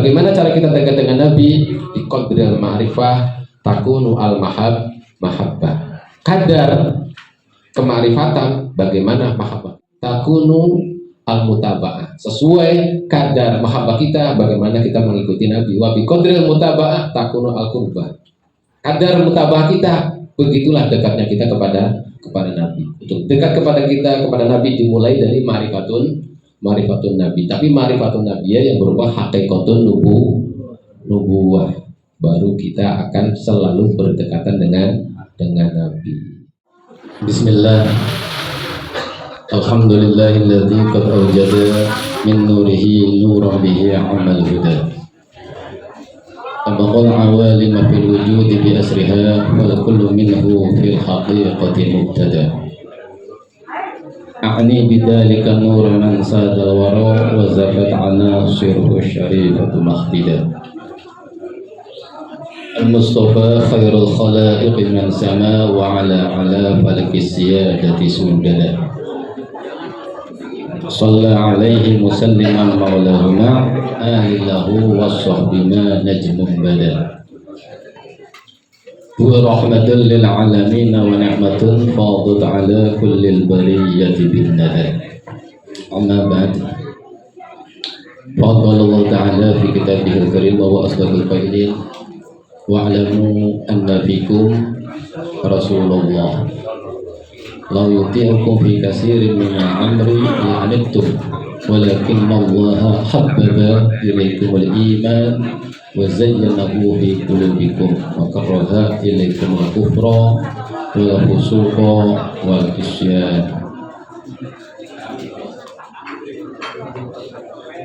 Bagaimana cara kita dekat dengan Nabi? Di qadril ma'rifah takunu mahabbah. Kadar kemarifatan bagaimana mahabbah? Takunu al-mutaba'ah. Sesuai kadar mahabbah kita bagaimana kita mengikuti Nabi. Wa bi qadril mutaba'ah takunu al-qurbah. Kadar mutaba'ah kita begitulah dekatnya kita kepada Nabi. Untuk dekat kepada Nabi dimulai dari ma'rifatun Nabi. Tapi ma'rifatun Nabi yang berupa hakikatun nubuwah. Baru kita akan selalu berdekatan dengan Nabi. Bismillah. Alhamdulillahilladzi qad awjada min nurihi nuran bihi amal huda. Abaqal awalim fil wujudi bi asriha wal kullu minhu fil haqiqati mubtada. A'ni bidzalika nur man sadal wara wa zakat anasiruhu syarifatu mahtida. Al-Mustafa khairul khalaiq man sama wa ala falakis siyadati sundada. Shalla alaihi musalliman maulahuma ahillahu wassahbima najmun bada. Huwa rahmatan lil alamin wa ni'matun fadat ala kullil bariyati bin nada. Amma ba'd. Fadala Allah ta'ala fi kitabihil karim wa asdaqil qailin. Wa'lamu anna fikum Rasulullah la yuti'ukum fi katsirin min al-amri la'anittum walakinna Allah habbaba ilaykum al-iman wa zayyanahu fi qulubikum wa karaha ilaykum al-kufra wal fusuqa wal isyan.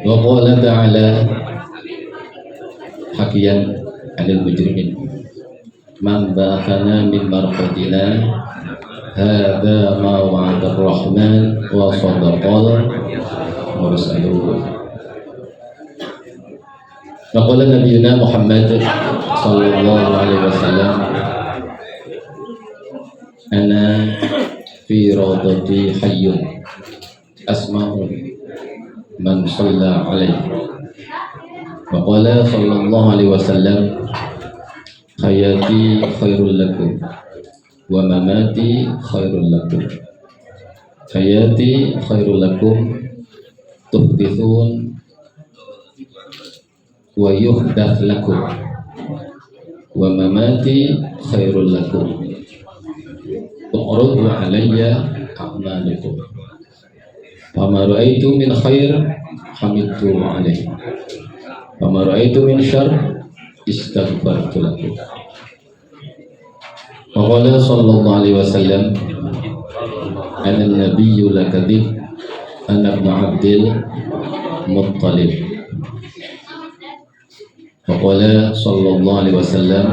Wa qala ta'ala hakiyan anil mujrimin man ba'athana min marqatina hadza ma wa'ada ar-rahman wa sadaqal mursalun. Wa qala nabiyuna Muhammad sallallahu alaihi wasallam ana fi rawdati hayyun asma'u man shalla alaihi. Wa qala sallallahu alaihi wasallam hayati khairul lakum wa mamati khairul lakum. Hayati khairul lakum tuhdithun wa yuhdath lakum wa mamati khairul lakum tu'radu alayya a'malukum fama ra'aitu min khair hamidtu alayhi fama ra'aitu min syarr istaghfartu lakum. Wa qala sallallahu alaihi wasallam ana nabiyyu la kadhib ana ibn Abdil Muttalib. Wa qala sallallahu alaihi wasallam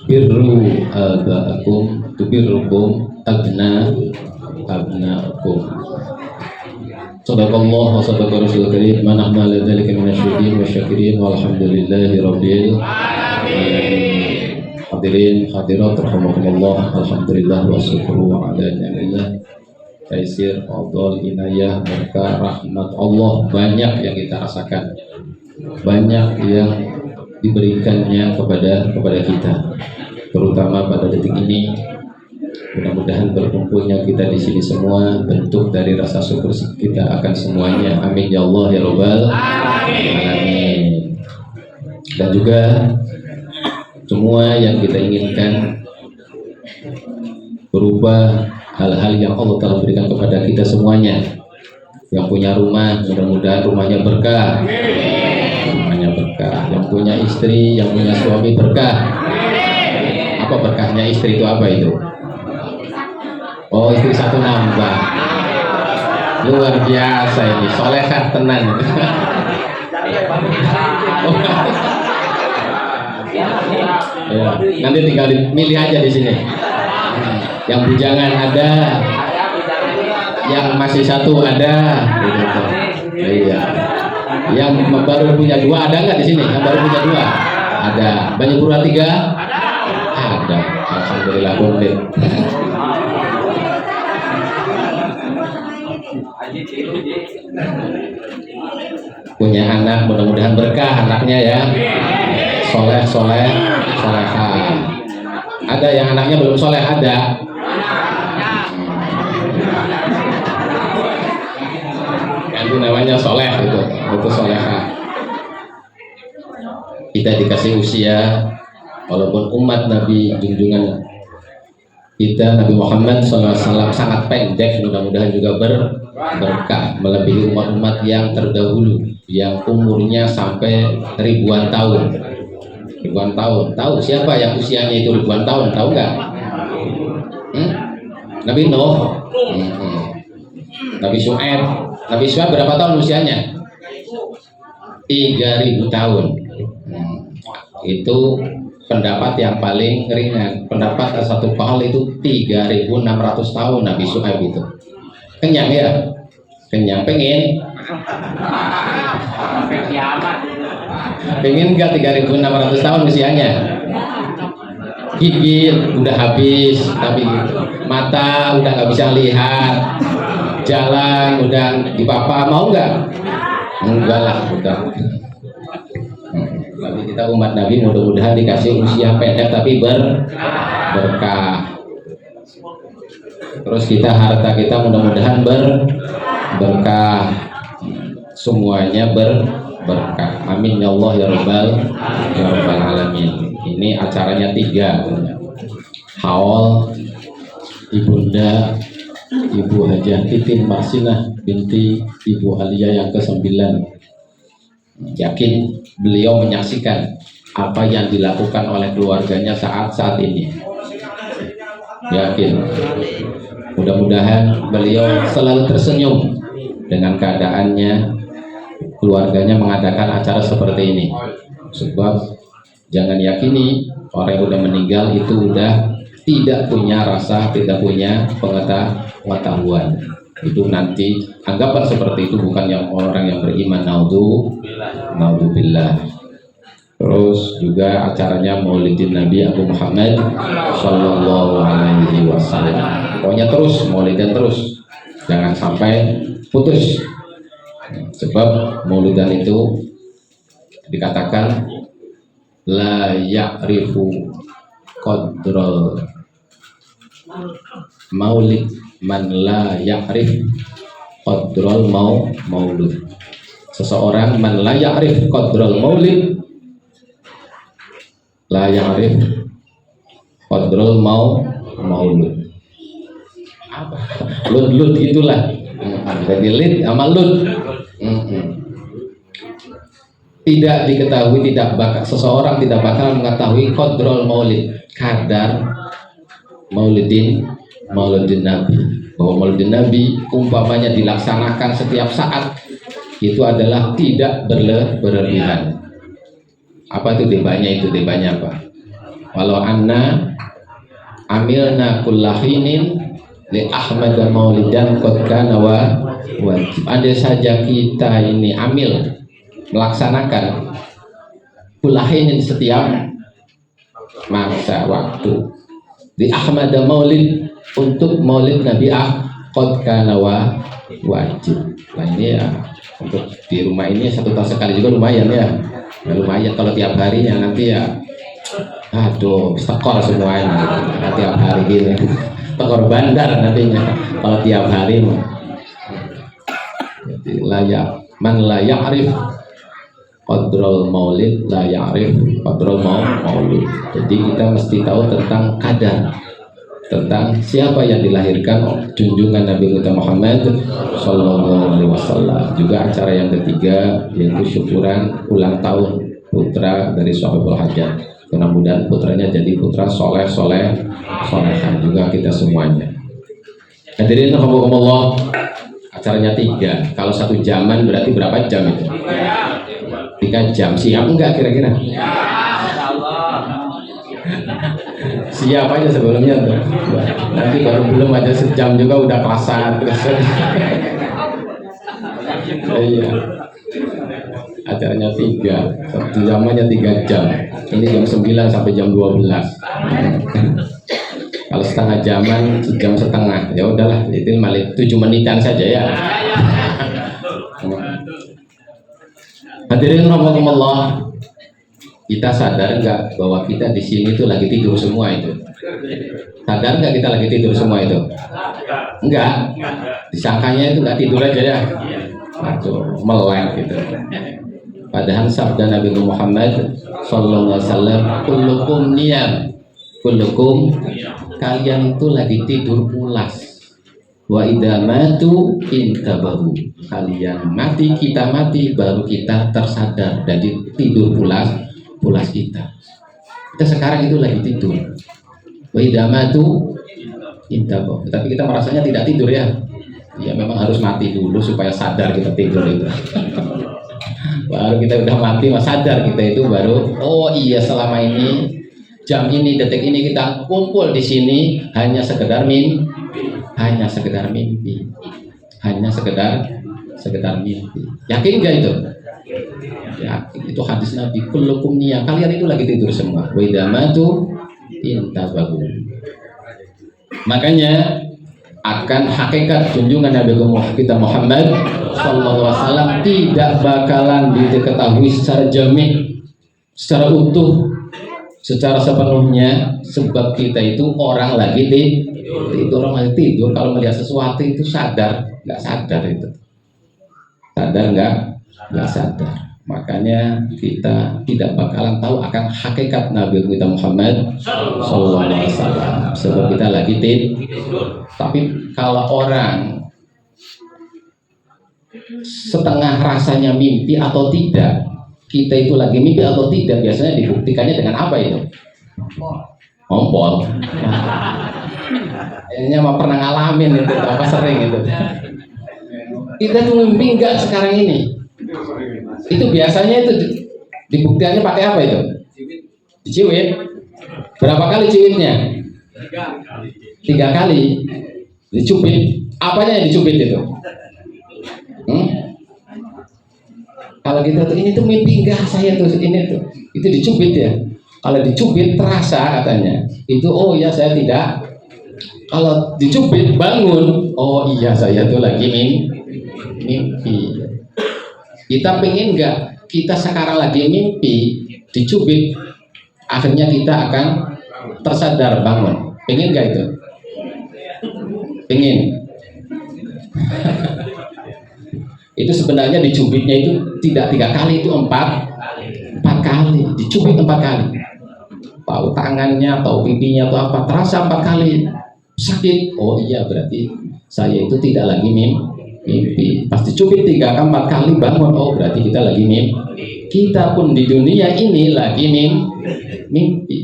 birru aba'akum tubirrukum abna'akum. Sadaqallah wa sadaqa rasul karim man ahmala dzalika minasyidin wa syakirin walhamdulillahi rabbil alamin. Hadirin hadirat rahimakumullah, alhamdulillah wa syukru ala ni'matillah taisir fadl inayah berkah rahmat Allah banyak yang kita rasakan, banyak yang diberikannya kepada kita, terutama pada detik ini. Mudah-mudahan berkumpulnya kita di sini semua bentuk dari rasa syukur kita akan semuanya. Amin ya Allah ya Rabbal alamin. Dan juga semua yang kita inginkan berupa hal-hal yang Allah telah berikan kepada kita semuanya. Yang punya rumah, mudah-mudahan rumahnya berkah. Rumahnya berkah. Yang punya istri, yang punya suami berkah. Apa berkahnya istri itu apa itu? Oh, istri satu nambah. Luar biasa ini, solehah tenan. Ya, nanti tinggal milih aja di sini. Yang bujangan ada, yang masih satu ada. Iya. Yang baru punya dua ada nggak di sini? Yang baru punya dua ada. Banyak pura tiga ada. Alhamdulillah komplit. Punya anak, mudah-mudahan berkah anaknya ya, soleh soleha. Ada yang anaknya belum soleh, ada. Itu namanya soleh, itu soleha. Kita dikasih usia, walaupun umat Nabi junjungan kita Nabi Muhammad SAW sangat pendek, mudah-mudahan juga berkah melebihi umat-umat yang terdahulu yang umurnya sampai ribuan tahun. Tahu siapa yang usianya itu ribuan tahun? Tahu nggak? Nabi Nuh, Nabi Syuaib. Nabi Syuaib berapa tahun usianya? 3.000 tahun. Itu pendapat yang paling ringan. Pendapat satu kaul itu 3.600 tahun Nabi Syuaib itu. Kenyang ya? Kenyang, pengen nggak 3.600 tahun usianya? Gigi udah habis, tapi mata udah nggak bisa lihat, jalan udah dipapa, mau nggak? Enggak lah, udah. Tapi kita umat Nabi mudah-mudahan dikasih usia pendek tapi berkah. Terus kita harta kita mudah-mudahan berkah, semuanya berkah. Amin ya Allah ya rabbal alamin. Ini acaranya 3. Haul Ibunda Ibu Hajah Titin Marsinah binti Ibu Alia yang ke-9. Yakin beliau menyaksikan apa yang dilakukan oleh keluarganya saat ini. Yakin. Mudah-mudahan beliau selalu tersenyum dengan keadaannya, keluarganya mengadakan acara seperti ini. Sebab jangan yakini orang yang udah meninggal itu udah tidak punya rasa, tidak punya pengetahuan. Itu nanti anggapan seperti itu bukan yang orang yang beriman. Naudzubillah. Terus juga acaranya Maulidin Nabi Abu Muhammad Sallallahu Alaihi Wasallam. Pokoknya terus Maulidan terus, jangan sampai putus. Sebab Maulidan itu dikatakan la ya'rifu qadral maulid man la ya'rif qadral maulud. Seseorang man la ya'rif qadral maulid la ya'rif qadral maulud. Lud gitulah. Jadi lid sama lud. Tidak diketahui, seseorang tidak bakal mengetahui qadrul maulid, kadar maulidin Nabi. Bahwa maulidin Nabi umpamanya dilaksanakan setiap saat itu adalah tidak berlebihan. Apa itu debanya? Debanya apa? Walau anna amilna kullahinin li Ahmad maulidan qad kana wajib. Andai saja kita ini amil melaksanakan kullahinin setiap masa waktu di Ahmad maulid untuk maulid Nabi qad kana wajib. Nah ini ya, untuk di rumah ini 1 tahun sekali juga lumayan ya. Ya lumayan, kalau tiap harinya nanti ya aduh tekor semuanya tiap hari gini, tekor bandar nantinya kalau tiap hari. Jadi man la ya'rif qadrul maulid la ya'rif qadrul maulid. Jadi kita mesti tahu tentang kadar, tentang siapa yang dilahirkan junjungan Nabi Muhammad Sallallahu Alaihi Wasallam. Juga acara yang ketiga yaitu syukuran ulang tahun putra dari Sahibul Hajat. Mudah-mudahan putranya jadi putra solehan juga kita semuanya. Hadirin rahimakumullah, acaranya 3. Kalau 1 jaman berarti berapa jam itu? 3 jam. Siap enggak kira-kira? Siap aja sebelumnya tuh. Nanti baru belum aja sejam juga udah pasar terus. Iya. Acaranya 3, 1 jamannya 3 jam. Ini jam 9 sampai jam 12. Kalau setengah jaman, sejam setengah, ya udahlah, itu malah 7 menitan saja ya. Hadirin rahimakumullah, kita sadar nggak bahwa kita di sini tuh lagi tidur semua itu? Sadar nggak kita lagi tidur semua itu? Enggak. Disangkanya itu nggak tidur aja ya. Aduh, melek gitu. Padahal sabda Nabi Muhammad sallallahu alaihi wasallam, kullukum niyam, kullukum, kalian itu lagi tidur pulas. Wa idza matu intabahu, kalian mati, kita mati, baru kita tersadar. Jadi tidur pulas kita. Kita sekarang itu lagi tidur. Wa idza matu intabahu. Tapi kita merasanya tidak tidur ya. Ya memang harus mati dulu supaya sadar kita tidur itu. Baru kita udah mati, mas sadar kita itu baru, oh iya selama ini jam ini, detik ini kita kumpul di sini hanya sekedar mimpi, hanya sekedar mimpi. Yakin nggak itu? Yakin. Itu hadis Nabi, kullukum niyam, kalian itu lagi tidur semua. Wa idza matu intabahu. Makanya akan hakikat junjungan Nabi kita Muhammad sallallahu alaihi wasallam tidak bakalan diketahui secara jami', secara utuh, secara sepenuhnya, sebab kita itu orang lagi tidur, orang lagi tidur. Kalau melihat sesuatu itu sadar, nggak sadar itu, sadar nggak sadar. Makanya kita tidak bakalan tahu akan hakikat Nabi kita Muhammad sallallahu alaihi wasallam, sebab kita lagi tidur. Tapi kalau orang setengah rasanya mimpi atau tidak, kita itu lagi mimpi atau tidak, biasanya dibuktikannya dengan apa itu? Ngompol. Kayaknya mah pernah ngalamin itu, apa sering itu. Kita tuh mimpi enggak sekarang ini? Itu biasanya itu dibuktikannya pakai apa itu? Diciwit. Berapa kali ciwitnya? 3 kali. Dicubit. Apanya yang dicubit itu? Kalau kita tuh ini tuh mimpi enggak saya tuh ini tuh, itu dicubit ya. Kalau dicubit terasa katanya, itu oh iya saya tidak. Kalau dicubit bangun, oh iya saya tuh lagi mimpi. Kita pengen enggak kita sekarang lagi mimpi, dicubit, akhirnya kita akan tersadar bangun. Pengen enggak itu? Pengen. Itu sebenarnya dicubitnya itu tidak 3 kali, itu 4 kali, dicubit 4 kali. Tahu tangannya, tahu pipinya, atau apa, terasa 4 kali sakit. Oh iya berarti saya itu tidak lagi mimpi. Pas dicubit 3 4 kali bangun, oh berarti kita lagi mimpi. Kita pun di dunia ini lagi mimpi.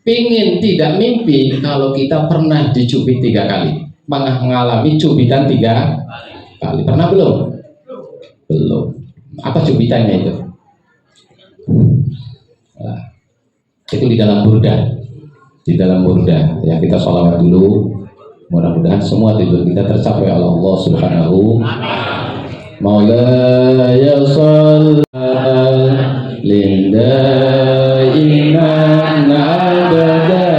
Pengen tidak mimpi kalau kita pernah dicubit 3 kali, mengalami cubitan 3 kali. Pernah belum? Belum. Apa cubitannya itu? Nah, itu di dalam burda. Di dalam burda. Ya kita sholawat dulu. Mudah-mudahan semua tidur kita tercapai oleh Allah Subhanahu. Maulaya sholli linda iman abada.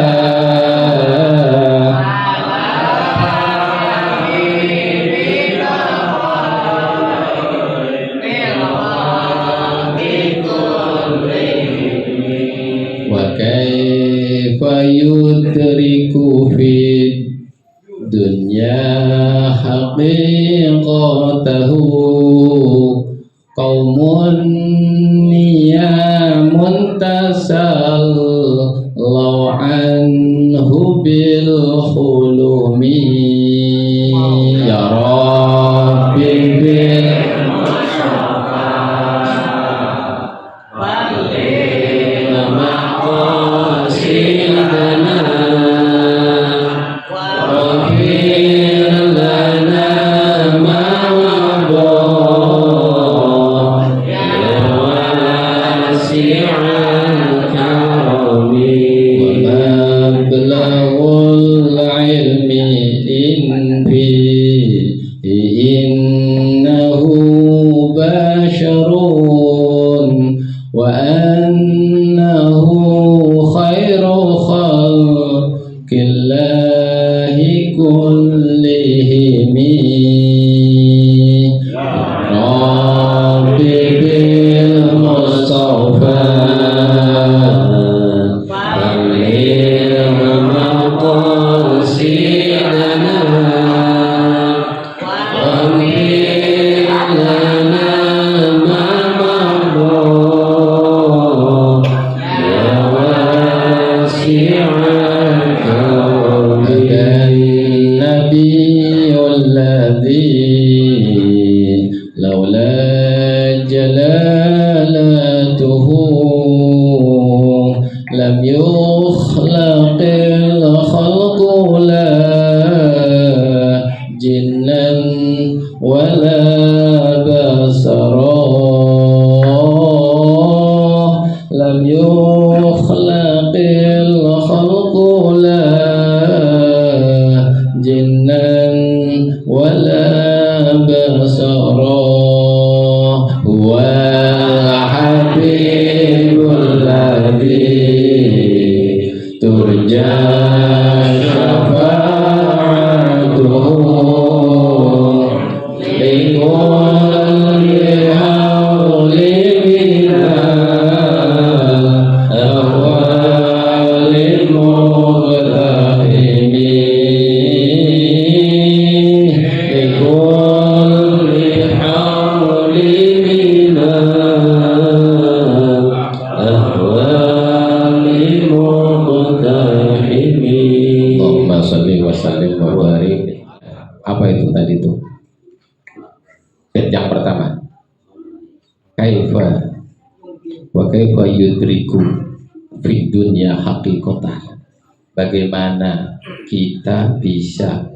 Yudriku fid dunya haqiqatahu qaumun niyamun tasal law anhu bil khulumi ya rabbi bil وأنه خير خلق الله lam yukhlaqil khalqu la jinnan wala basara lam yukhlaqil khalqu la jinnan wala basara huwa habibul ladzi turja syafa'atuhu likulli hawli minal ahwalil muqtahimi likulli hawli minal ahwalil muqtahimi. Allahumma sholli wa sallim wa barik. Apa itu tadi itu? Yang pertama, kaifa wa kaifa yudriku fi dunya haqiqatan. Bagaimana kita bisa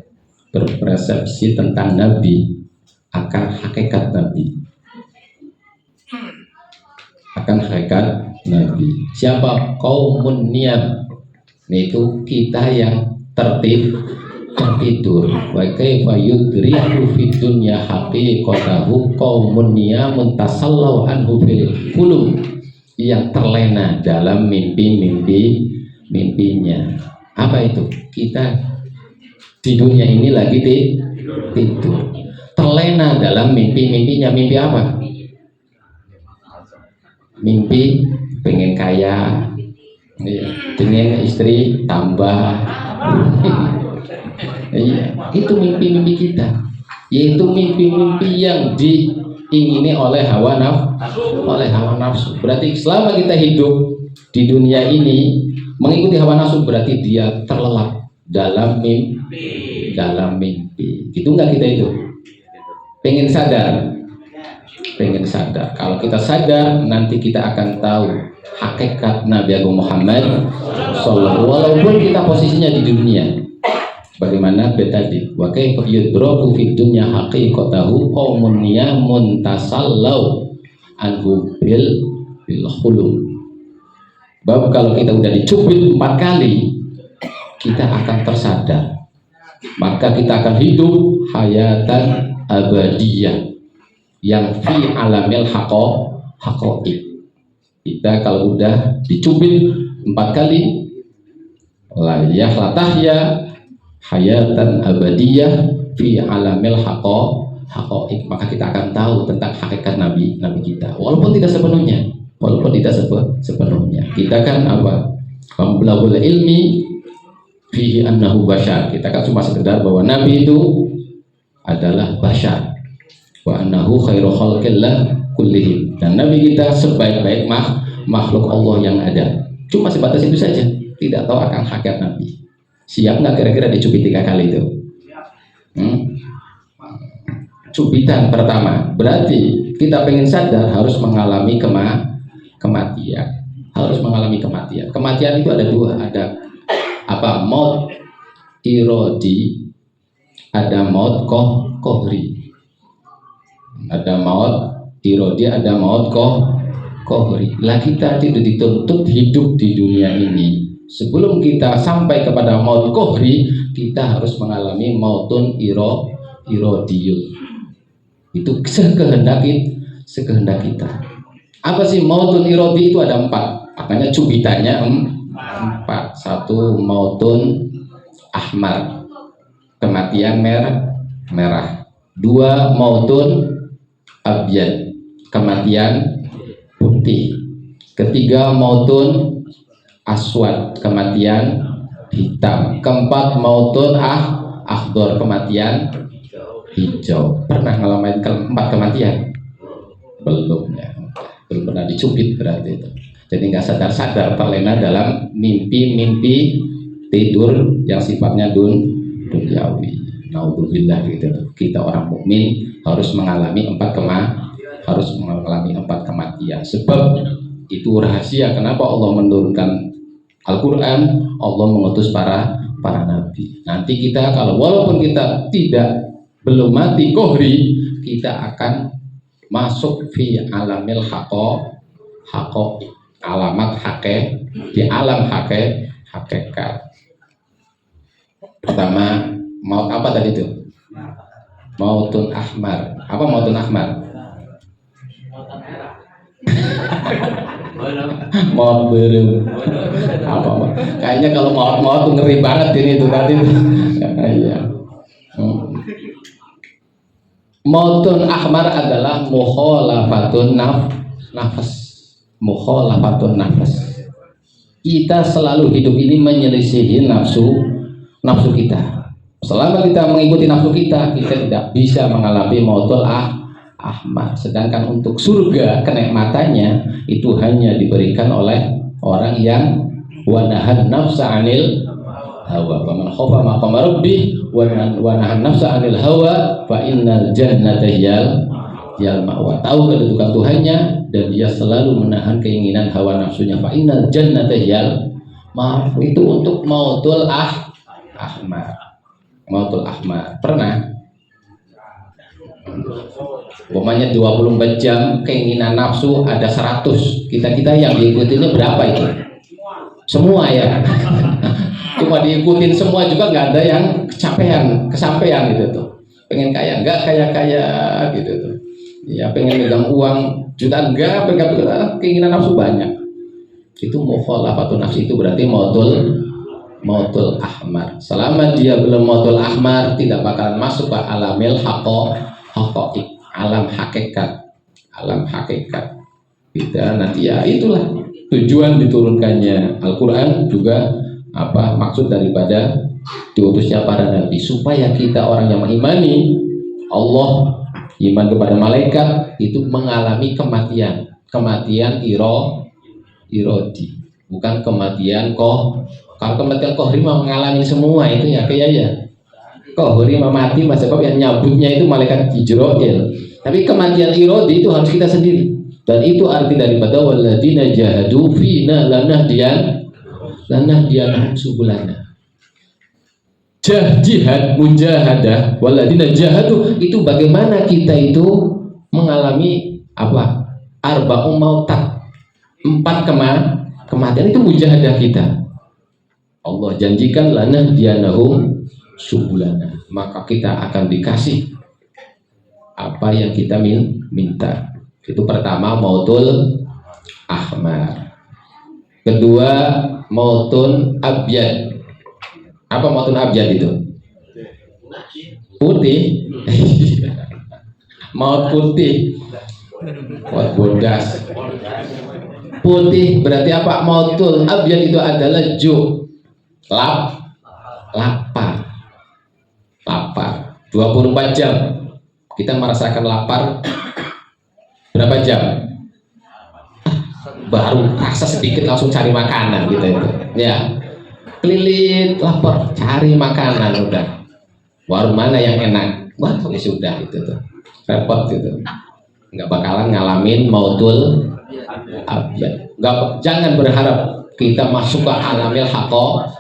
berpersepsi tentang Nabi, akan hakikat Nabi, akan hakikat Nabi. Siapa? Qaumun niyam, yaitu kita yang tertidur. Wa kaifa yudriku fi dunya haqiqatahu qaumun niyamun tasallau anhu fil hulum, yang terlena dalam mimpinya. Apa itu? Kita di dunia ini lagi tidur, terlena dalam mimpinya. Mimpi apa? Mimpi pengen kaya, dengan istri tambah. Iya, itu mimpi-mimpi kita, yaitu mimpi-mimpi yang diingini oleh hawa nafsu. Berarti selama kita hidup di dunia ini mengikuti hawa nafsu, berarti dia terlelap dalam mimpi. Gitu nggak kita itu? Pengen sadar. Kalau kita sadar, nanti kita akan tahu hakikat Nabi Agung Muhammad SAW, walaupun kita posisinya di dunia. Bagaimana tadi? Wa kaifa yudraku fid dunya haqiqatahu qaumun niyamun tasallau anhu bil khulum. Bab kalau kita udah dicubit 4 kali, kita akan tersadar. Maka kita akan hidup hayatan abadiyah yang fi alamil haqaiq. Kita kalau udah dicubit 4 kali, layah latahya hayatan abadiyah fi alamil haqaiq, maka kita akan tahu tentang hakikat Nabi kita, walaupun tidak sepenuhnya. Kita kan apa? Mablagul ilmi fihi annahu bashar. Kita kan cuma sekedar bahwa Nabi itu adalah bashar, wa annahu khairu khalqillah kullihim, dan Nabi kita sebaik-baik makhluk Allah yang ada. Cuma sebatas itu saja, tidak tahu akan hakikat Nabi. Siap nggak kira-kira dicubit 3 kali itu? Cubitan pertama, berarti kita pengen sadar harus mengalami kematian. Kematian itu ada 2, ada apa? Maut irodi, ada maut kohri. Ada maut irodi, ada maut kohri. Lah kita tidak dituntut hidup di dunia ini. Sebelum kita sampai kepada maut kohri, kita harus mengalami mautun irodiyun. Itu sekehendak kita. Apa sih mautun irodi? Itu ada 4. Makanya cubitannya 4. 1 mautun ahmar, kematian merah. 2 mautun abyad, kematian putih. 3 mautun aswad, kematian hitam. 4 mautun akhdar, kematian hijau. Pernah ngalamin 4 kematian? Belum ya, belum pernah dicubit berarti itu. Jadi nggak sadar-sadar terlena dalam mimpi tidur yang sifatnya duniawi. Naudzubillah gitu. Kita orang mukmin harus mengalami 4 kematian. Sebab Itu rahasia kenapa Allah menurunkan Al-Quran, Allah mengutus para nabi. Nanti kita kalau walaupun kita belum mati kohri, kita akan masuk fi alamil haqiqah, alamat di alam hakikat. Pertama, maut apa tadi itu? Mautun ahmar. Apa mautun ahmar? Maut biru. Apa? Kayaknya kalau maut tuh ngeri banget ini tuh tadi tuh. Iya. Mautun ahmar adalah mukhalafatun nafas. Mukhalafatun nafas. Kita selalu hidup ini menyelisihi nafsu kita. Selama kita mengikuti nafsu kita tidak bisa mengalami mautul ahmad. Sedangkan untuk surga kenikmatannya itu hanya diberikan oleh orang yang wanahan nafsa anil hawa. Wa man khafa maqama rabbih wa nahan nafsa anil hawa fa innal jannata hiyal ma'wa. Tahu kedudukan Tuhannya dan dia selalu menahan keinginan hawa nafsunya. Fa innal jannata hiyal ma'wa. Itu untuk mautul ahmad. Mautul ahmad. Pernah? Umpamanya 24 jam keinginan nafsu ada 100. Kita yang diikutinya berapa itu? Semua ya. Cuma diikutin semua juga nggak ada yang kesampaian gitu tuh. Pengen kaya nggak kaya gitu tuh. Ya pengen megang uang jutaan enggak, pegang keinginan nafsu banyak. Itu mukhalafatun nafsi, itu berarti mautul ahmar. Selama dia belum mautul ahmar, tidak bakalan masuk ke alamil haqiqah, alam hakikat. Kita nanti ya itulah tujuan diturunkannya Al-Quran juga maksud daripada diutusnya para nabi, supaya kita orang yang mengimani Allah, iman kepada malaikat, itu mengalami kematian irodi, bukan kematian Kalau kematian kohri mengalami semua itu ya kayak ya kohri mati masa yang nyabutnya itu malaikat Jibril. Tapi kematian irodi itu harus kita sendiri, dan itu arti daripada waladina jahadu fina lanahdiyanahum subulana. Jihad mujahadah waladina jahadu itu bagaimana kita itu mengalami arba'u mautat, 4 kematian itu mujahadah kita. Allah janjikan lanahdiyanahum subulana, maka kita akan dikasih apa yang kita minta. Itu pertama mautul ahmar. Kedua mautun abyad. Apa mautun abyad itu? Putih. Maut putih. Maut bodas. Putih berarti apa? Mautul abyad itu adalah lapar 24 jam kita merasakan lapar. Berapa jam? Baru rasa sedikit langsung cari makanan gitu itu. Ya. Kelilit lapar, cari makanan udah. Warung mana yang enak? Wah, ya sudah itu tuh. Repot gitu. Enggak bakalan ngalamin mautul abyad. Jangan berharap kita masuk ke alamil haqiqah.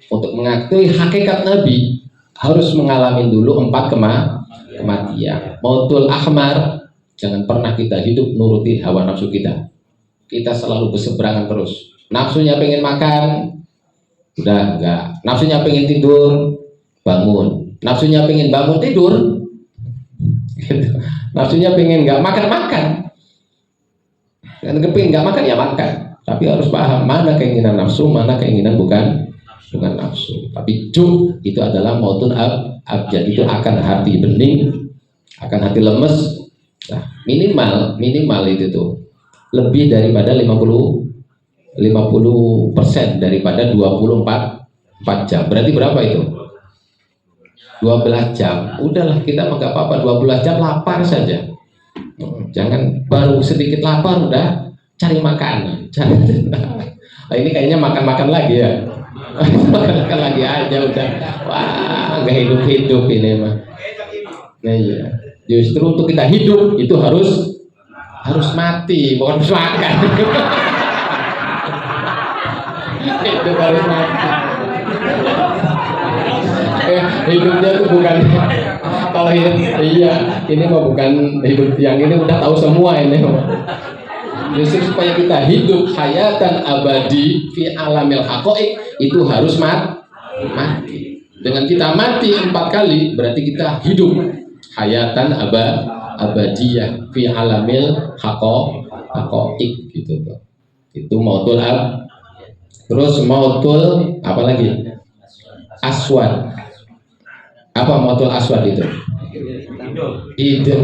Untuk mengakui hakikat Nabi harus mengalami dulu 4 kematian. Mautul ahmar, jangan pernah kita hidup nuruti hawa nafsu kita. Kita selalu berseberangan terus. Nafsunya pengen makan, udah enggak. Nafsunya pengen tidur, bangun. Nafsunya pengen bangun, tidur. Nafsunya pengen enggak makan. Dan kepingin enggak makan ya makan. Tapi harus paham mana keinginan nafsu, mana keinginan bukan nafsu. Tapi itu adalah mautun abjad, itu akan hati bening, akan hati lemes. Nah, minimal itu tuh lebih daripada 50% daripada 24 jam. Berarti berapa itu? 12 jam. Udahlah, kita enggak apa-apa 12 jam lapar saja. Jangan baru sedikit lapar udah cari makanan. Nah, ini kayaknya makan lagi ya. Makan lagi aja udah. Wah, nggak hidup ini mah. Nah iya. Justru untuk kita hidup itu harus harus mati, bukan harus makan. Hidup harus mati. Hidupnya tuh bukan kalau iya ini mah bukan hidup yang ini udah tahu semua ini. Justru supaya kita hidup hayatan abadi fi alamil haqaiq itu harus mati. Dengan kita mati 4 kali berarti kita hidup hayatan abadiyah fi alamil haqaiq gitu tuh. Itu mautul ab. Terus mautul apa lagi? Aswad. Apa mautul aswad itu? Hidden.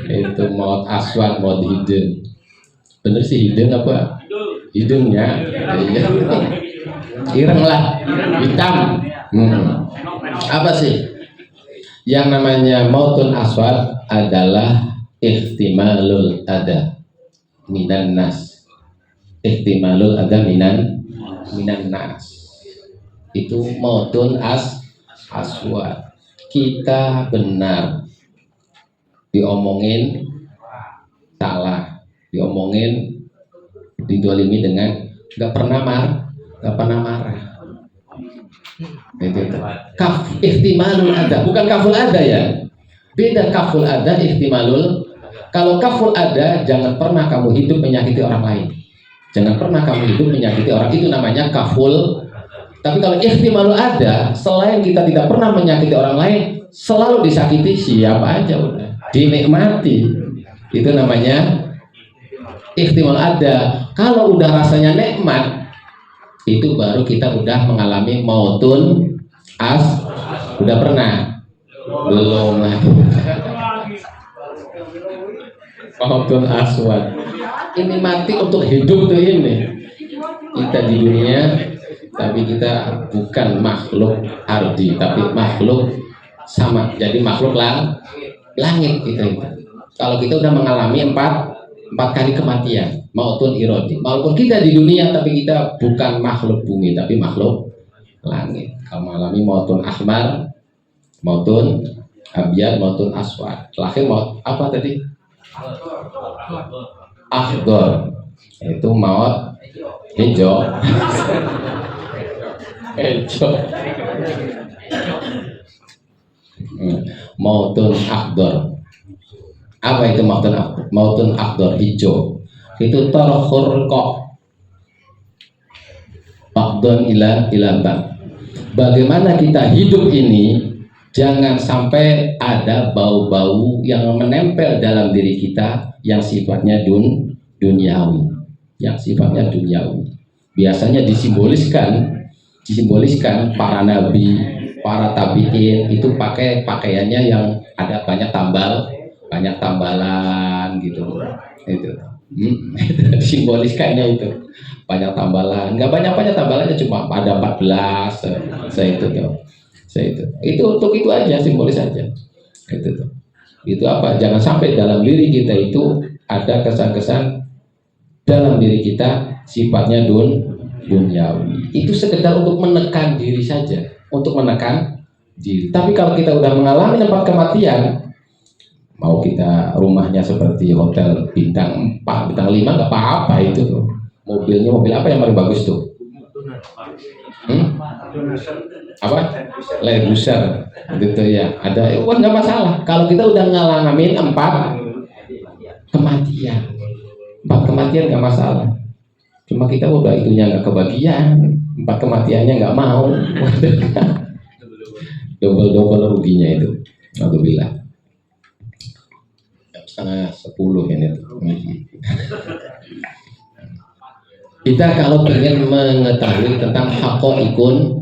Itu maut aswad, maut hidden. Bener sih hidden apa? Hidungnya. Ireng lah, hitam. Apa sih? Yang namanya mautul aswad adalah ihtimalul ada minan nas. Ihtimalul ada minan nas. Itu mautun aswad. Kita benar diomongin salah, diomongin didolimi dengan nggak pernah marah. Itu. Ihtimalul ada, bukan kaful ada ya. Beda kaful ada, ihtimalul. Kalau kaful ada, jangan pernah kamu hidup menyakiti orang lain. Jangan pernah kamu hidup menyakiti orang, itu namanya kaful. Tapi kalau ihtimalul ada, selain kita tidak pernah menyakiti orang lain, selalu disakiti siapa aja udah. Dinikmati. Itu namanya ihtimal ada. Kalau udah rasanya nikmat, itu baru kita udah mengalami mautun udah pernah? Belum lagi. Mautun aswad. Ini mati untuk hidup tuh ini. Kita di dunia tapi kita bukan makhluk ardi, tapi makhluk sama. Jadi makhluk langit kita. Kalau kita udah mengalami empat kali kematian, mautun irodi. Walaupun kita di dunia, tapi kita bukan makhluk bumi, tapi makhluk langit. Kalau mengalami mautun ahmar, mautun abyad, mautun aswad. Terakhir maut apa tadi? Akhdar. Itu maut hijau. Mautun akhdar. Apa itu mautun akhdar? Mautun akhdar hijau. Itu tarkhurqa. Akhdar ila. Bagaimana kita hidup ini jangan sampai ada bau-bau yang menempel dalam diri kita yang sifatnya duniawi. Yang sifatnya duniawi. Biasanya disimboliskan para nabi, para tabiin itu pakai pakaiannya yang ada banyak tambalan gitu. Itu simboliskannya itu banyak tambalan, nggak banyak tambalannya, cuma ada 14 saya itu untuk itu aja, simbolis aja itu apa, jangan sampai dalam diri kita itu ada kesan-kesan dalam diri kita sifatnya duniawi. Itu sekedar untuk menekan diri saja, untuk menekan diri. Tapi kalau kita udah mengalami tempat kematian, mau kita rumahnya seperti hotel bintang 4, bintang 5 nggak apa-apa itu. Mobilnya mobil apa yang paling bagus tuh? Apa? Leguser gitu ya. Ada, nggak masalah. Kalau kita udah ngalamin 4 kematian nggak masalah. Cuma kita udah itunya nggak kebagian, 4 kematiannya nggak mau. Double ruginya itu. Alhamdulillah. 9:30 ini. Kita kalau ingin mengetahui tentang haqqaiqun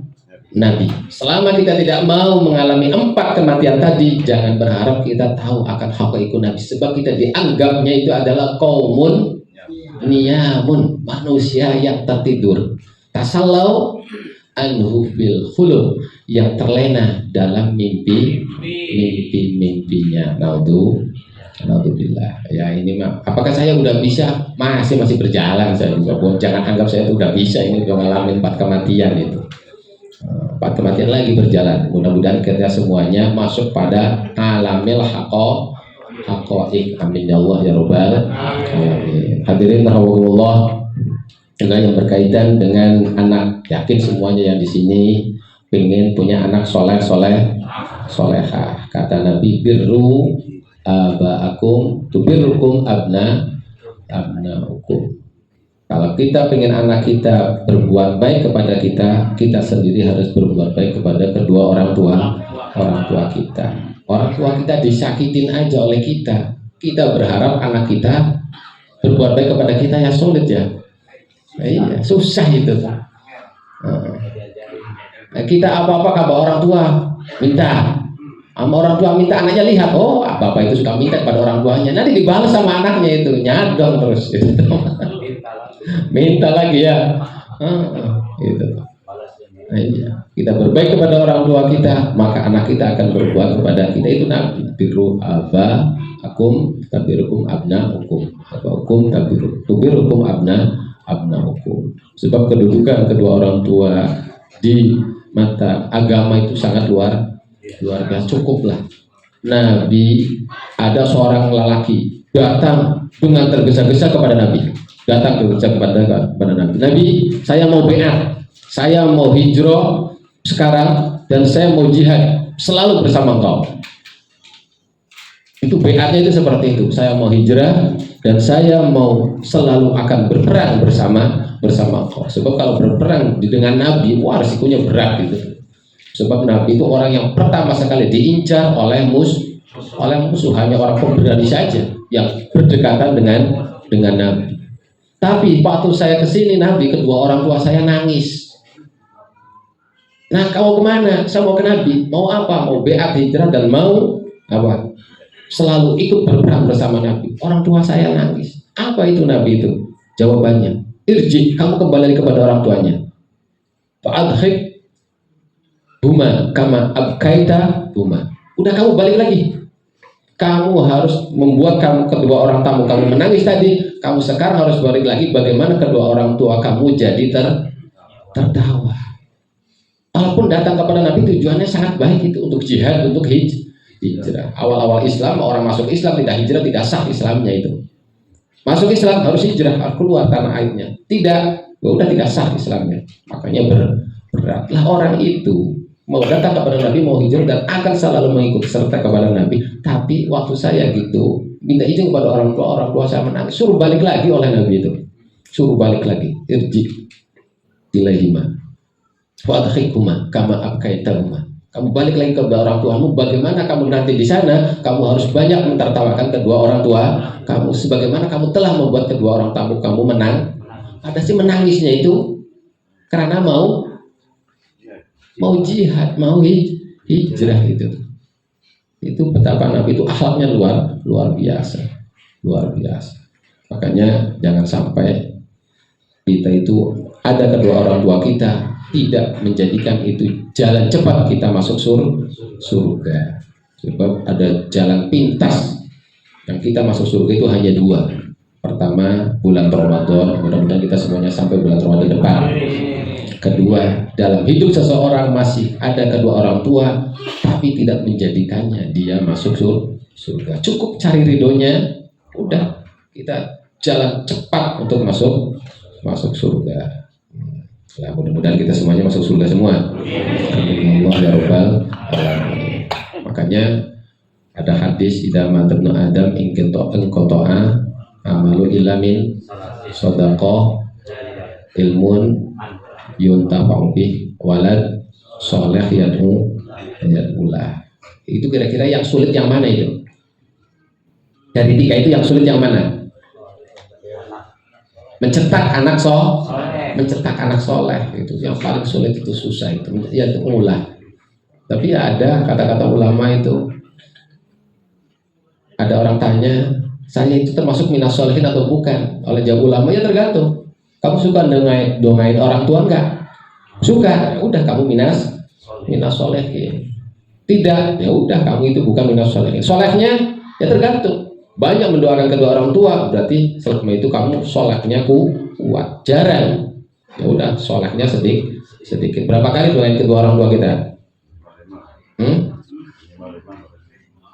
Nabi, selama kita tidak mau mengalami 4 kematian tadi, jangan berharap kita tahu akan haqqaiqun Nabi, sebab kita dianggapnya itu adalah qaumun niyamun, manusia yang tertidur, tasallau anhu fil khulub, yang terlena dalam mimpinya. Naudzubillah. Ya ini mah, apakah saya udah bisa? Masih berjalan saya juga. Jangan anggap saya udah bisa, ini udah ngalamin 4 kematian itu. 4 kematian lagi berjalan. Mudah-mudahan kita semuanya masuk pada alamil haqaiq. Amin ya Allah ya Rabbal alamin. Hadirin rahimakumullah, dengan yang berkaitan dengan anak, yakin semuanya yang di sini pengen punya anak solehah. Kata Nabi, birru abaakum tubirrukum abnaukum. Kalau kita pengen anak kita berbuat baik kepada kita, kita sendiri harus berbuat baik kepada kedua orang tua kita. Orang tua kita disakitin aja oleh kita. Kita berharap anak kita berbuat baik kepada kita, ya sulit ya. Iya, susah itu. Kita apa-apa kabar orang tua minta, sama orang tua minta, anaknya lihat, oh bapak itu suka minta kepada orang tuanya, nanti dibalas sama anaknya itu, nyadong terus gitu. Minta lagi ya, gitu. Iya. Kita berbaik kepada orang tua kita, maka anak kita akan berbuat kepada kita. Itu Nabi, biru abaakum tabirukum abnaukum, abaukum tabirukum abnaukum. Sebab kedudukan kedua orang tua di mata agama itu sangat luar biasa. Cukuplah Nabi, ada seorang lelaki datang dengan tergesa-gesa kepada Nabi. Datang kepada Nabi. Nabi, saya mau beat, saya mau hijrah sekarang dan saya mau jihad selalu bersama engkau. Itu beatnya itu seperti itu. Saya mau hijrah dan saya mau selalu akan berperang bersama engkau. Sebab kalau berperang dengan Nabi, wah risikonya berat gitu. Sebab Nabi itu orang yang pertama sekali diincar oleh musuh. Hanya orang pemberani saja yang berdekatan dengan Nabi. Tapi waktu saya kesini Nabi, kedua orang tua saya nangis. Nah, kamu kemana? Saya mau ke Nabi. Mau apa? Mau beat hijrah dan mau apa? Selalu ikut berperang bersama Nabi. Orang tua saya nangis. Apa itu Nabi itu? Jawabannya, irji, kamu kembali kepada orang tuanya. Fa'adhik huma kama abkaita huma. Udah, kamu balik lagi. Kamu harus membuat kedua orang tamu kamu menangis tadi. Kamu sekarang harus balik lagi bagaimana kedua orang tua kamu jadi tertawa. Walaupun datang kepada Nabi tujuannya sangat baik, itu untuk jihad, untuk hijrah. Awal-awal Islam, orang masuk Islam tidak hijrah, tidak sah Islamnya itu. Masuk Islam harus hijrah, harus keluar tanah airnya. Tidak, udah tidak sah Islamnya. Makanya berat. Lah orang itu mau datang kepada Nabi, mau hijrah dan akan selalu mengikut serta kepada Nabi. Tapi waktu saya gitu minta izin kepada orang tua saya menangis, suruh balik lagi oleh Nabi itu. Suruh balik lagi, irji ilaihima fa'adhikhuma kama abkaitahuma. Kamu balik lagi kepada orang tuamu, bagaimana kamu nanti di sana kamu harus banyak mentertawakan kedua orang tua kamu, sebagaimana kamu telah membuat kedua orang tamu kamu menang. Ada sih menangisnya itu karena mau jihad, mau hijrah itu. Itu betapa Nabi itu akhlaknya luar biasa. Makanya jangan sampai kita itu ada kedua orang tua kita tidak menjadikan itu jalan cepat kita masuk surga. Sebab ada jalan pintas yang kita masuk surga itu hanya dua. Pertama, bulan Ramadan, mudah-mudahan kita semuanya sampai bulan Ramadan depan. Kedua, dalam hidup seseorang masih ada kedua orang tua tapi tidak menjadikannya dia masuk surga. Cukup cari ridhonya, udah kita jalan cepat untuk masuk surga. Ya, mudah-mudahan kita semuanya masuk surga semua. Amin ya Rabbal alamin. Makanya ada hadis, idza matabnu adam in qata'a amalu illa min shadaqah ilmun yuntafa'u bih walad sholih yad'ulah. Itu kira-kira yang sulit yang mana itu? Dari tiga itu yang sulit yang mana? Mencetak anak soleh itu yang paling sulit, itu susah itu ya, itu ngulah. Tapi ya ada kata-kata ulama itu, ada orang tanya, saya itu termasuk minas sholihin atau bukan? Oleh jawab ulama, ya tergantung. Kamu suka dongain orang tua enggak? Suka, udah kamu minas sholihin. Tidak, ya udah kamu itu bukan minas sholihin. Solehnya ya tergantung. Banyak mendoakan kedua orang tua, berarti selama itu kamu solehnya kuat. Jarang, ya udah solehnya sedikit. Berapa kali doain kedua orang tua kita?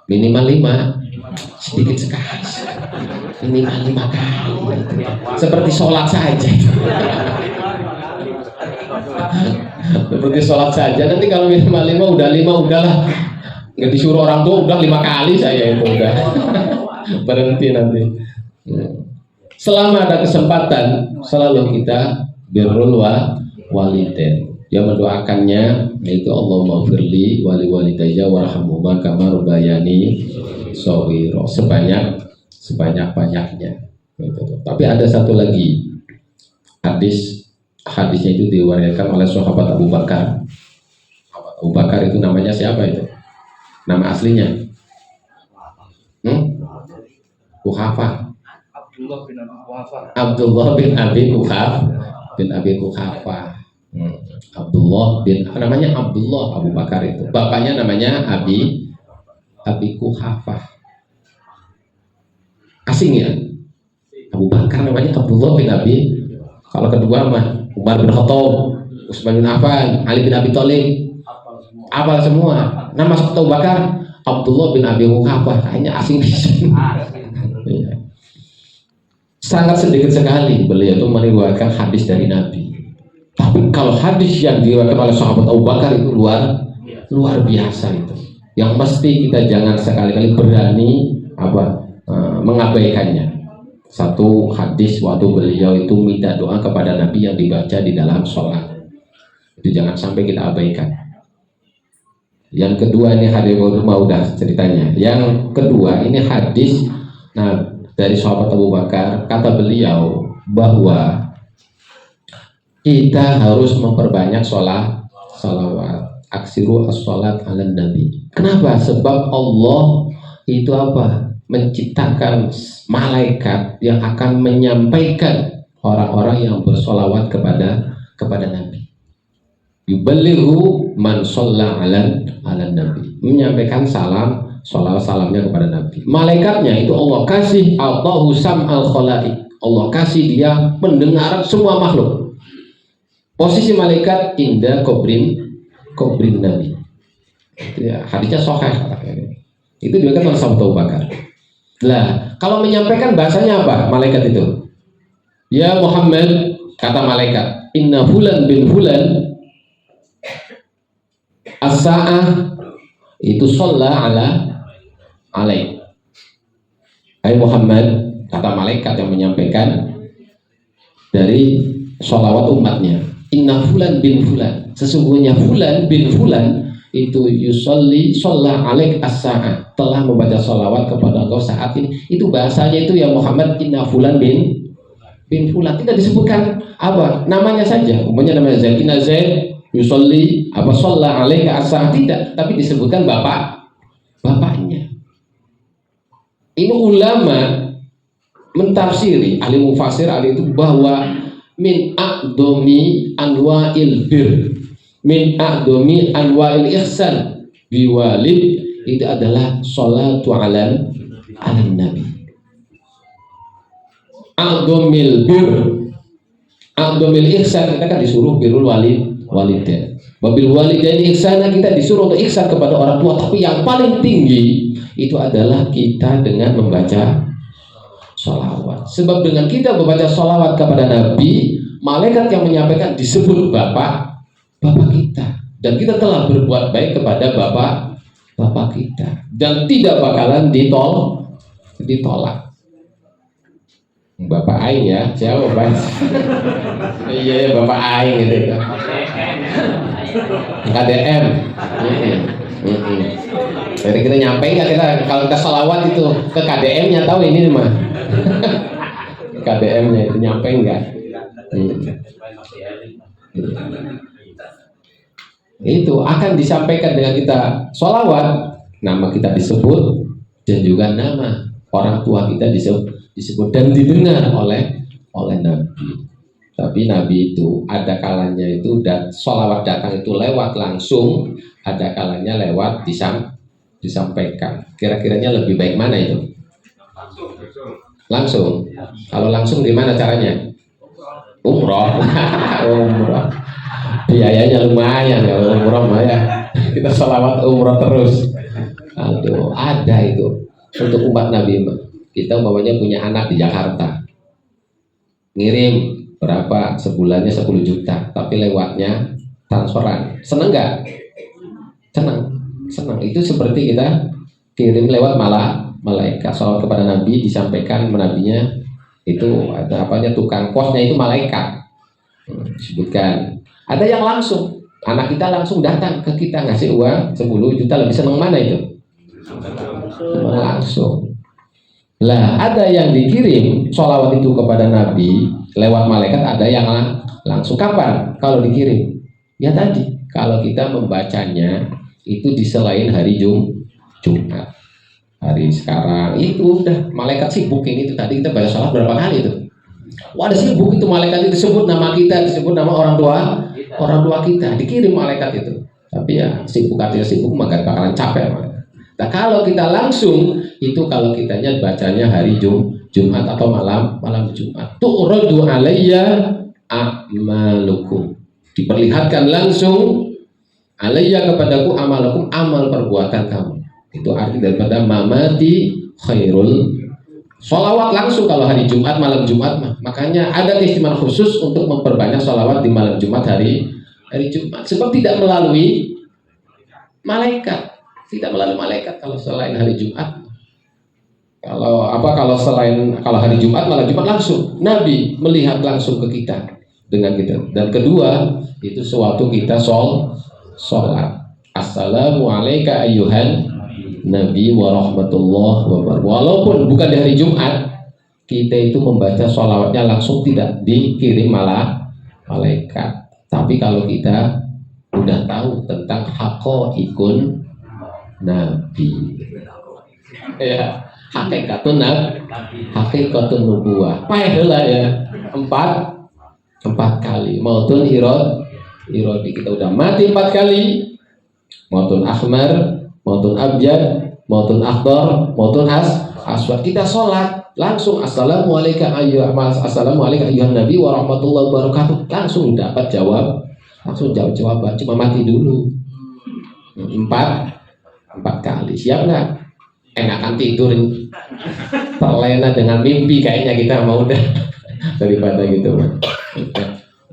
Minimal 5. sedikit sekali, minimal 5 kali, seperti sholat saja. Seperti sholat saja, nanti kalau minimal 5 udahlah, nggak disuruh orang tua udah 5 kali saya itu udah berhenti nanti. Selama ada kesempatan selalu kita birrul walidain. Yang mendoakannya yaitu Allahumma firli wali walidayya warhamhuma kama rabbayani shaghira, sebanyak-banyaknya gitu. Tapi ada satu lagi hadisnya itu diriwayatkan oleh sahabat Abu Bakar. Abu Bakar itu namanya siapa itu? Nama aslinya? Kuhafah. Abdullah bin Abi Kuhafah. Abdullah bin, namanya Abdullah Abu Bakar itu. Bapaknya namanya Abi Kuhafah. Asing ya? Abu Bakar namanya Abdullah bin Abi. Kalau kedua mah Umar bin Khattab, Utsman bin Affan, Ali bin Abi Thalib. Apal semua. Nama Abu Bakar Abdullah bin Abi Kuhafah, kayaknya asing bisa. Sangat sedikit sekali beliau itu meriwayatkan hadis dari Nabi. Tapi kalau hadis yang diriwayatkan oleh sahabat Abu Bakar itu luar biasa itu. Yang mesti kita jangan sekali-kali berani mengabaikannya. Satu hadis waktu beliau itu minta doa kepada Nabi yang dibaca di dalam sholat. Itu jangan sampai kita abaikan. Yang kedua ini hadis udah ceritanya. Yang kedua ini hadis dari sahabat Abu Bakar, kata beliau bahwa kita harus memperbanyak salawat. Aksiru as-salat ala nabi. Kenapa? Sebab Allah itu menciptakan malaikat yang akan menyampaikan orang-orang yang bersolawat kepada Nabi. Yuballighu man shalla ala nabi. Menyampaikan salamnya kepada Nabi. Malaikatnya itu Allah kasih Allahu sam'al khalaiq. Allah kasih dia pendengaran semua makhluk. Posisi malaikat inda kubrin Nabi. Ya, hadisnya sahih. Itu juga kan sahabat Abu Bakar. Lah, kalau menyampaikan bahasanya apa? Malaikat itu. Ya Muhammad, kata malaikat, inna fulan bin fulan as-sa'ah itu shalla alaik. Hai Muhammad, kata malaikat yang menyampaikan dari sholawat umatnya, inna fulan bin fulan, sesungguhnya fulan bin fulan itu sholla alaik as-sa'ah, telah membaca sholawat kepada engkau saat ini. Itu bahasanya itu ya Muhammad, inna fulan bin fulan. Tidak disebutkan apa namanya saja, umumnya namanya Zaid, inna Zaid yusolli sholla alaik as-sa'ah, tidak, tapi disebutkan bapaknya. Ini ulama mentafsiri, ahli mufasir ahli itu, bahwa min a'domi anwa'il bir, min a'domi anwa'il ihsan biwalid, itu adalah sholatu ala nabi. A'domil bir, a'domil ihsan, kita kan disuruh birrul walidain. Wabil walidain ihsana, kita disuruh untuk ihsan kepada orang tua, tapi yang paling tinggi itu adalah kita dengan membaca sholawat. Sebab dengan kita membaca sholawat kepada Nabi, malaikat yang menyampaikan disebut bapak kita, dan kita telah berbuat baik kepada bapak kita, dan tidak bakalan ditolak. Bapak Aing ya, siapa Bapak? Iya Bapak Aing gitu. KDM. Jadi kita nyampe nggak, kita kalau kita salawat itu ke KDM-nya, tahu ini mah. KDM-nya itu nyampe nggak? Itu akan disampaikan dengan kita salawat, nama kita disebut, dan juga nama orang tua kita disebut dan didengar oleh Nabi. Tapi Nabi itu ada kalanya itu, dan sholawat datang itu lewat langsung, ada kalanya lewat disampaikan. Kira-kiranya lebih baik mana itu? Langsung. Kalau langsung di mana caranya? Umroh. Umroh. Biayanya lumayan kalau umroh mah ya. Kita sholawat umroh terus. Aduh, ada itu. untuk umat Nabi. Kita umpamanya punya anak di Jakarta, ngirim berapa sebulannya 10 juta, tapi lewatnya transferan, seneng nggak? Senang. Itu seperti kita kirim lewat malaikat. Salawat kepada Nabi disampaikan nabinya itu ada apanya, tukang posnya itu malaikat. Disebutkan ada yang langsung, anak kita langsung datang ke kita ngasih uang 10 juta, lebih seneng mana itu? Langsung. Lah ada yang dikirim sholawat itu kepada Nabi lewat malaikat, ada yang langsung. Kapan kalau dikirim? Ya tadi kalau kita membacanya itu di selain hari Jumat. Hari sekarang itu udah malaikat sibuk ini. Itu tadi kita baca sholat berapa kali itu? Wah, ada sibuk itu malaikat itu, disebut nama kita, disebut nama orang tua kita, dikirim malaikat itu. Tapi ya sibuk, artinya sibuk maka bakalan capek. Nah kalau kita langsung itu, kalau kitanya bacanya hari Jumat atau malam Jumat, tu'radu alayya a'malukum, diperlihatkan langsung alayya kepadaku amalakum, amal perbuatan kamu. Itu arti daripada mamati khairul. Sholawat langsung kalau hari Jumat, malam Jumat mah. Makanya ada keistimewaan khusus untuk memperbanyak sholawat di malam Jumat, hari Jumat. Sebab tidak melalui malaikat. Tidak melalui malaikat kalau selain hari Jumat. Kalau hari Jumat, malam Jumat langsung. Nabi melihat langsung ke kita dengan kita. Dan kedua, itu sewaktu kita sholat. Assalamu alayka ayyuhan Nabi wa rahmatullah wa barakatuh. Walaupun bukan di hari Jumat, kita itu membaca sholawatnya langsung, tidak dikirim malah malaikat. Tapi kalau kita udah tahu tentang haqqaiqun Nabi, ya, hakikatun nubuwah, paheula ya, empat kali. Mautun irodi, kita udah mati 4 kali. Mautun ahmar, mautun abyad, mautun akhdar, mautun aswad. Kita sholat langsung assalamu alayka ayyuhan nabi wa rahmatullahi wa barakatuh. Langsung dapat jawab, langsung jawaban. Cuma mati dulu. 4 kali. Siap nggak? Enakan tidur, terlena dengan mimpi kayaknya kita mau udah daripada gitu.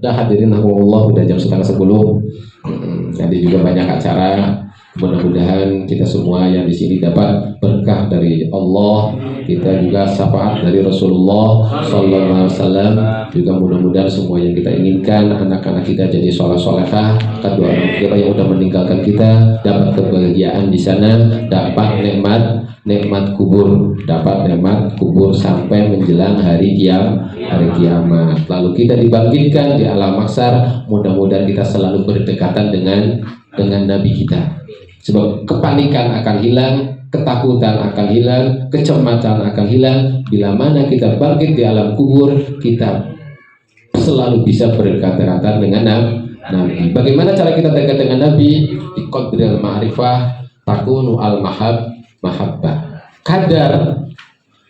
Udah hadirin Allah, udah jam 9:30. Nanti juga banyak acara. Mudah-mudahan kita semua yang di sini dapat berkah dari Allah, kita juga syafaat dari Rasulullah Sallallahu Alaihi Wasallam. Juga mudah-mudahan semua yang kita inginkan, anak-anak kita jadi soleh-solehah, kedua orang kita yang udah meninggalkan kita dapat kebahagiaan di sana, dapat nikmat kubur, sampai menjelang hari kiamat. Lalu kita dibangkitkan di alam mahsyar. Mudah-mudahan kita selalu berdekatan dengan Nabi kita. Sebab kepanikan akan hilang, ketakutan akan hilang, kecemasan akan hilang. Bila mana kita bangkit di alam kubur, kita selalu bisa berdekatan dengan Nabi. Bagaimana cara kita dekat dengan Nabi? Di qadril ma'rifah takunu mahabbah. Kadar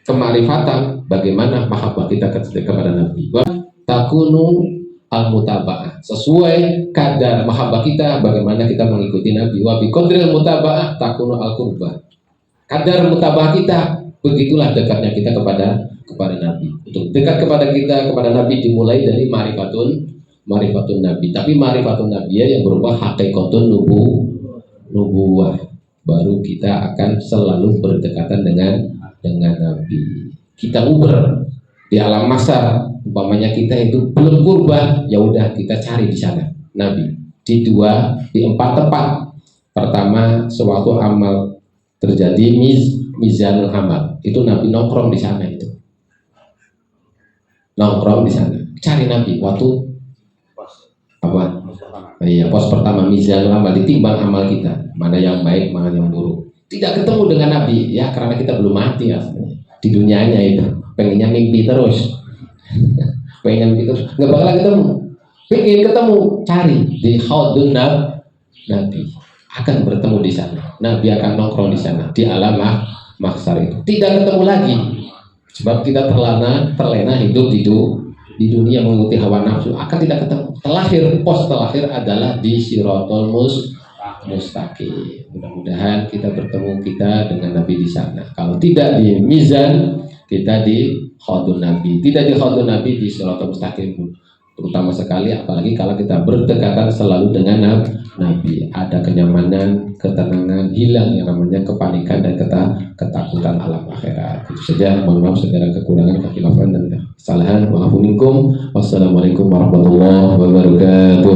kemarifatan, bagaimana mahabbah kita kepada Nabi. Takunu al-mutaba'ah, sesuai kadar mahabbah kita, bagaimana kita mengikuti Nabi. Wa bi qadril mutaba'ah takunu al-qurbah. Kadar mutaba'ah kita, begitulah dekatnya kita kepada Nabi. Untuk dekat kepada Nabi dimulai dari marifatun Nabi. Tapi marifatun Nabi yang berupa hakikatun nubuwah. Baru kita akan selalu berdekatan dengan Nabi. Kita uber di alam mahsyar, umpamanya kita itu belum kurban, ya udah kita cari di sana Nabi di 4 tempat. Pertama, sewaktu amal terjadi mizanul amal, itu Nabi nongkrong di sana, cari Nabi waktu apa? Iya, pos pertama mizanul amal, ditimbang amal kita, mana yang baik, mana yang buruk. Tidak ketemu dengan Nabi ya, karena kita belum mati ya di dunianya itu. Pengennya mimpi terus, nggak bakal ketemu, cari di haudun Nabi, akan bertemu di sana. Nabi akan nongkrong di sana di alam mahsyar itu. Tidak ketemu lagi, sebab kita terlena hidup di dunia mengikuti hawa nafsu, akan tidak ketemu. Pos terakhir adalah di Shiratul mustaqim. Mudah-mudahan kita bertemu dengan Nabi di sana. Kalau tidak di mizan, kita di khodun Nabi. Tidak di khodun Nabi, di Shiratal Mustaqim. Terutama sekali, apalagi kalau kita berdekatan selalu dengan Nabi. Ada kenyamanan, ketenangan, hilang yang namanya kepanikan dan ketakutan alam akhirat. Itu saja. Mohon maaf segala kekurangan, kekhilafan dan kesalahan. Wassalamualaikum warahmatullahi wabarakatuh.